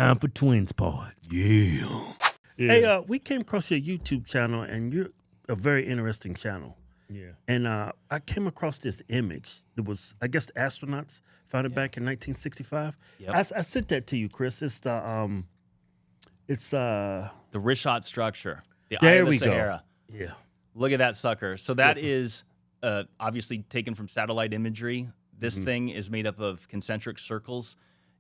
Time for Twins Pod. Yeah. Hey, we came across your YouTube channel, and you're a very interesting channel. Yeah. And I came across this image. It was, I guess, the astronauts found it back in 1965. Yep. I sent that to you, Chris. It's the The Richat structure, the Eye There of the we go. Sahara. yeah. Look at that sucker. So that is obviously taken from satellite imagery. This thing is made up of concentric circles.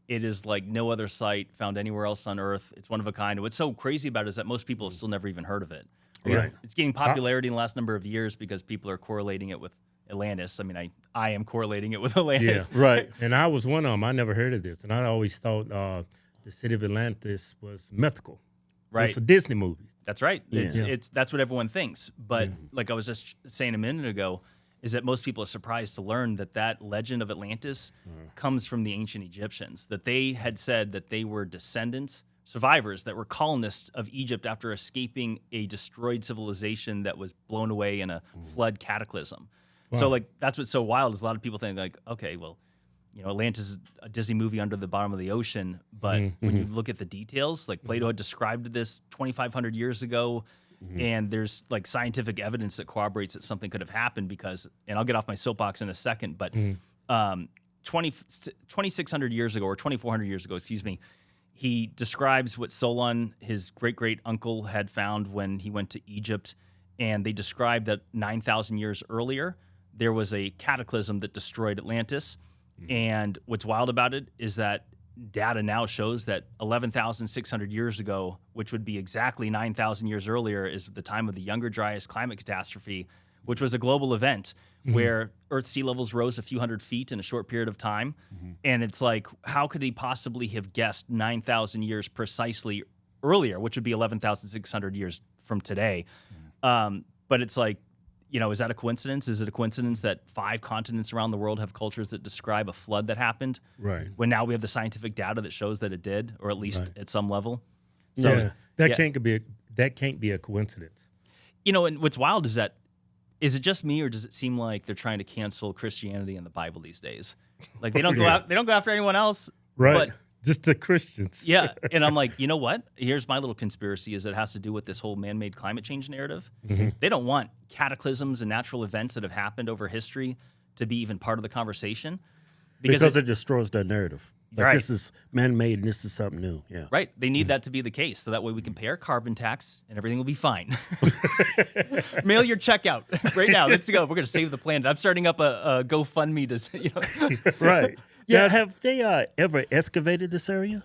It is like no other site found anywhere else on Earth. It's one of a kind. What's so crazy about it is that most people have still never even heard of it. Right. It's gaining popularity in the last number of years because people are correlating it with Atlantis. I mean, I am correlating it with Atlantis. Yeah. Right. And I was one of them. I never heard of this. And I always thought the city of Atlantis was mythical. Right. It's a Disney movie. That's right. Yeah. It's that's what everyone thinks. But like I was just saying a minute ago, is that most people are surprised to learn that that legend of Atlantis comes from the ancient Egyptians, that they had said that they were descendants, survivors that were colonists of Egypt after escaping a destroyed civilization that was blown away in a flood cataclysm. So like that's what's so wild is a lot of people think like, okay, well, you know, Atlantis is a Disney movie under the bottom of the ocean, but when you look at the details, like Plato had described this 2,500 years ago, and there's like scientific evidence that corroborates that something could have happened because, and I'll get off my soapbox in a second, but 2,600 years ago or 2,400 years ago, excuse me, he describes what Solon, his great-great-uncle, had found when he went to Egypt, and they described that 9,000 years earlier, there was a cataclysm that destroyed Atlantis. And what's wild about it is that data now shows that 11,600 years ago, which would be exactly 9,000 years earlier, is the time of the Younger Dryas climate catastrophe, which was a global event where Earth sea levels rose a few hundred feet in a short period of time. And it's like, how could he possibly have guessed 9,000 years precisely earlier, which would be 11,600 years from today? But it's like, you know, is that a coincidence? Is it a coincidence that 5 continents around the world have cultures that describe a flood that happened? Right. When now we have the scientific data that shows that it did, or at least at some level. So Yeah. That can't be a coincidence. you know, and what's wild is that, is it just me or does it seem like they're trying to cancel Christianity and the Bible these days? Like they don't go out, they don't go after anyone else. Right. But Just the Christians. yeah, and I'm like, you know what? Here's my little conspiracy: is it has to do with this whole man-made climate change narrative. They don't want cataclysms and natural events that have happened over history to be even part of the conversation Because it destroys their narrative. Like Right. this is man-made and this is something new. Yeah. right. They need that to be the case, so that way we can pay our carbon tax and everything will be fine. Mail your check out right now. Let's go. We're gonna save the planet. I'm starting up a GoFundMe to, you know. Right. Yeah. Have they ever excavated this area?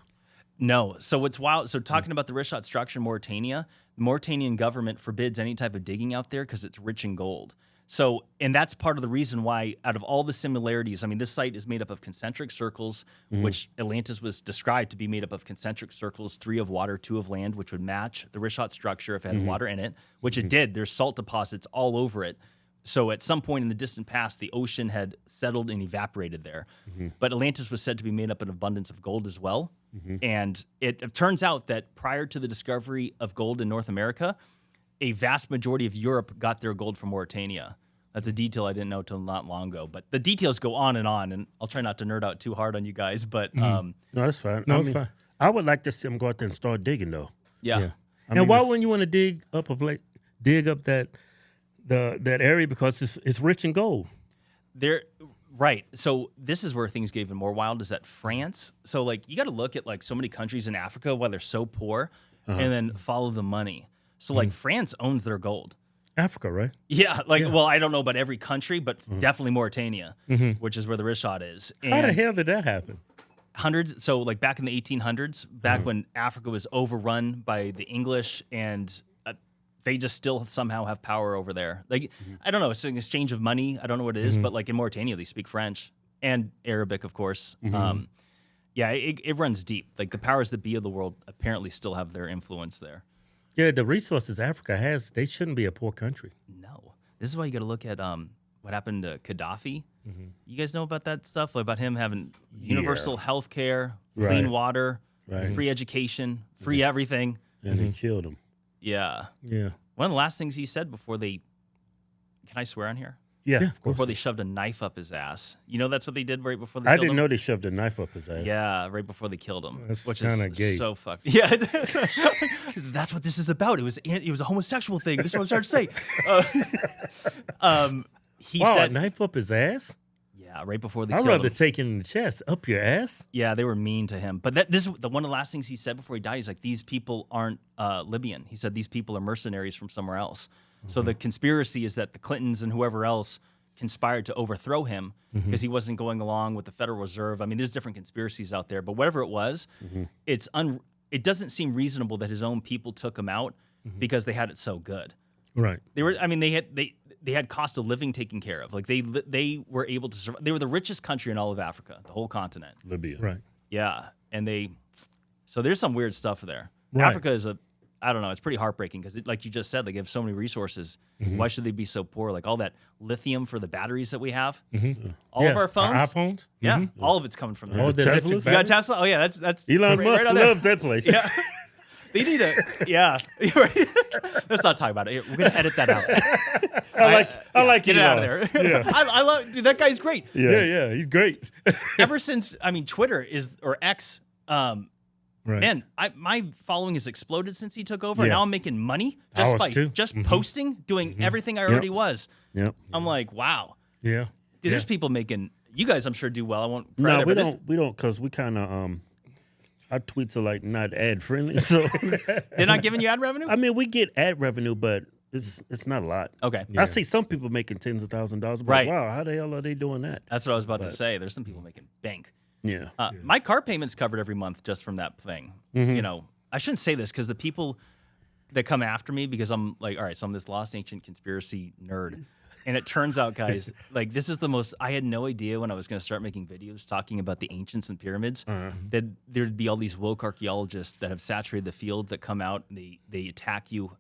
No. So what's wild? So talking about the Richat structure in Mauritania, the Mauritanian government forbids any type of digging out there because it's rich in gold. So, and that's part of the reason why, out of all the similarities, I mean, this site is made up of concentric circles, which Atlantis was described to be made up of concentric circles, 3 of water, 2 of land, which would match the Richat structure if it had water in it, which it did. There's salt deposits all over it. So at some point in the distant past, the ocean had settled and evaporated there. But Atlantis was said to be made up of an abundance of gold as well. And it turns out that prior to the discovery of gold in North America, a vast majority of Europe got their gold from Mauritania. That's a detail I didn't know till not long ago. But the details go on, and I'll try not to nerd out too hard on you guys. But No, that's fine. No, it's fine. I would like to see them go out there and start digging, though. yeah. And why wouldn't you want to dig up that area because it's rich in gold? They're right. So this is where things get even more wild. Is that France? So like you got to look at like so many countries in Africa why they're so poor, and then follow the money. So like France owns their gold. Africa, right? Yeah, well, I don't know about every country, but definitely Mauritania, which is where the Richat is. And How the hell did that happen? hundreds, so like back in the 1800s, back when Africa was overrun by the English, and they just still somehow have power over there. Like I don't know, it's an exchange of money. I don't know what it is, but like in Mauritania, they speak French and Arabic, of course. Yeah, it runs deep. Like the powers that be of the world apparently still have their influence there. Yeah, the resources Africa has, they shouldn't be a poor country. No, this is why you got to look at what happened to Gaddafi. You guys know about that stuff, like about him having universal health care, clean water, free education, free everything. And they killed him. Yeah. Yeah. One of the last things he said before they, can I swear on here? Yeah, of course. before they shoved a knife up his ass. You know that's what they did right before they I killed didn't him? know they shoved a knife up his ass. Yeah, right before they killed him, That's which kinda is gay. so fucked. Yeah, that's what this is about. It was a homosexual thing. This is what I'm trying to say. He Wow, a said, knife up his ass? yeah, right before they I'd killed rather him. take it in the chest, up your ass. Yeah, they were mean to him. But this is one of the last things he said before he died. He's like, these people aren't Libyan. He said these people are mercenaries from somewhere else. So the conspiracy is that the Clintons and whoever else conspired to overthrow him because he wasn't going along with the Federal Reserve. I mean, there's different conspiracies out there, but whatever it was, it doesn't seem reasonable that his own people took him out because they had it so good. Right. They had cost of living taken care of. Like they were able to survive. They were the richest country in all of Africa, the whole continent. Libya. Right. Yeah, and so there's some weird stuff there. Right. Africa is I don't know, it's pretty heartbreaking because like you just said, they have so many resources. Why should they be so poor? Like all that lithium for the batteries that we have, all of our phones, iPhones. Yeah, all of it's coming from there. All the electric Teslas? You got batteries? Tesla? Oh yeah, that's Elon right Musk on there. loves that place. Yeah. They need yeah. Let's not talk about it. We're gonna edit that out. I like Get it out of Elon. there. Yeah. I love, dude. That guy's great. Yeah, he's great. Ever since, Twitter or X, Right. man, my following has exploded since he took over. And Yeah. now I'm making money Ours just by too. just posting, doing everything I already was. Yep. I'm like, wow, Yeah. dude. There's people making. You guys, I'm sure, do well. I won't. No, but we there's- don't, because we kind of our tweets are like not ad friendly. So They're not giving you ad revenue. I mean, we get ad revenue, but it's not a lot. Okay, I see some people making tens of thousands of dollars. But Right. wow, how the hell are they doing that? that's what I was about to say. There's some people making bank. Yeah. My car payment's covered every month just from that thing. You know, I shouldn't say this because the people that come after me because I'm like, all right, so I'm this lost ancient conspiracy nerd. And it turns out, guys, like this is the most, I had no idea when I was going to start making videos talking about the ancients and pyramids that there'd be all these woke archaeologists that have saturated the field that come out and they attack you.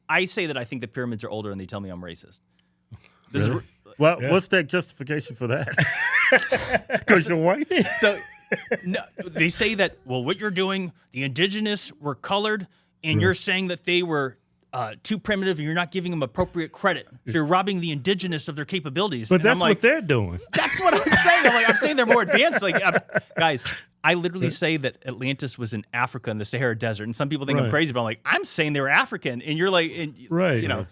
I say that I think the pyramids are older and they tell me I'm racist. This is, Well, what's that justification for that? Because you're white. so no, they say that, well, what you're doing, the indigenous were colored and you're saying that they were too primitive and you're not giving them appropriate credit. So you're robbing the indigenous of their capabilities. But And that's I'm like, what they're doing. that's what I'm saying. I'm saying they're more advanced. Like, guys, I literally say that Atlantis was in Africa in the Sahara Desert. And some people think I'm Right. crazy, but I'm like, I'm saying they were African. And you're like, Right. you know.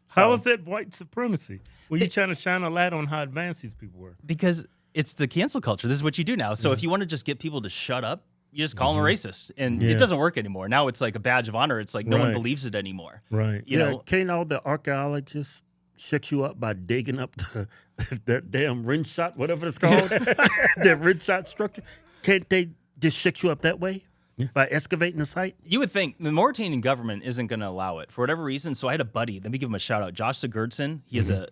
How so- is that white supremacy? Were you trying to shine a light on how advanced these people were? Because it's the cancel culture. This is what you do now. So if you want to just get people to shut up, you just call them a racist. And Yeah. it doesn't work anymore. Now it's like a badge of honor. It's like no one Right. believes it anymore. Right. You know, Can't all the archaeologists shut you up by digging up that damn Richat, whatever it's called, that Richat structure? Can't they just shut you up that way by excavating the site? you would think the Mauritanian government isn't going to allow it for whatever reason. So I had a buddy. Let me give him a shout out. Josh Sigurdsson. He has a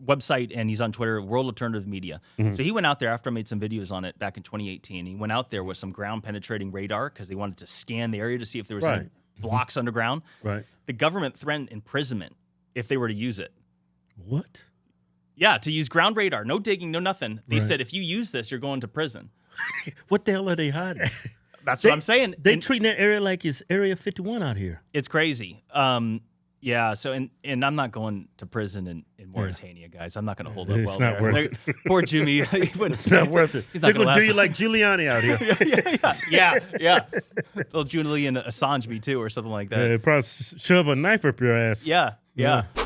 website and he's on Twitter, World Alternative Media. So he went out there after I made some videos on it back in 2018. He went out there with some ground penetrating radar because they wanted to scan the area to see if there was any Right. blocks underground. Right. The government threatened imprisonment if they were to use it. What? Yeah, to use ground radar, no digging, no nothing. They Right. said if you use this, you're going to prison. What the hell are they hiding? That's what I'm saying. They And treating that area like it's Area 51 out here. it's crazy. Yeah. So and I'm not going to prison in Mauritania, guys. I'm not going to hold up It's well not there. worth Like, poor Jimmy. It's Not worth it. He's They're not gonna going to do last. you like Giuliani out here. Yeah. Little Julian Assange me too, or something like that. They probably shove a knife up your ass. Yeah.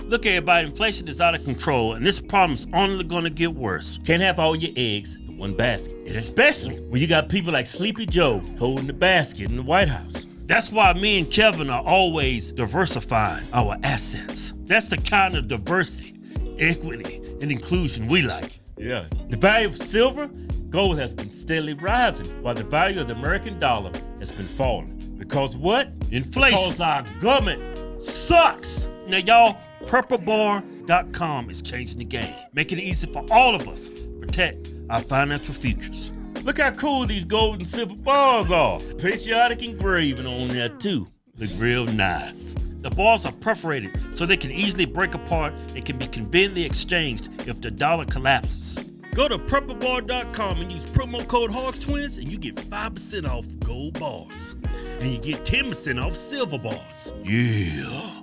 Look, everybody, inflation is out of control, and this problem's only going to get worse. Can't have all your eggs in one basket, especially when you got people like Sleepy Joe holding the basket in the White House. That's why me and Kevin are always diversifying our assets. That's the kind of diversity, equity, and inclusion we like. Yeah. The value of silver, gold has been steadily rising, while the value of the American dollar has been falling. Because what? Inflation. Because our government sucks. Now, y'all, purplebar.com is changing the game, making it easy for all of us to protect our financial futures. Look how cool these gold and silver bars are. Patriotic engraving on there too. Look real nice. The bars are perforated so they can easily break apart and can be conveniently exchanged if the dollar collapses. Go to purplebar.com and use promo code Hodgetwins and you get 5% off gold bars. And you get 10% off silver bars. Yeah.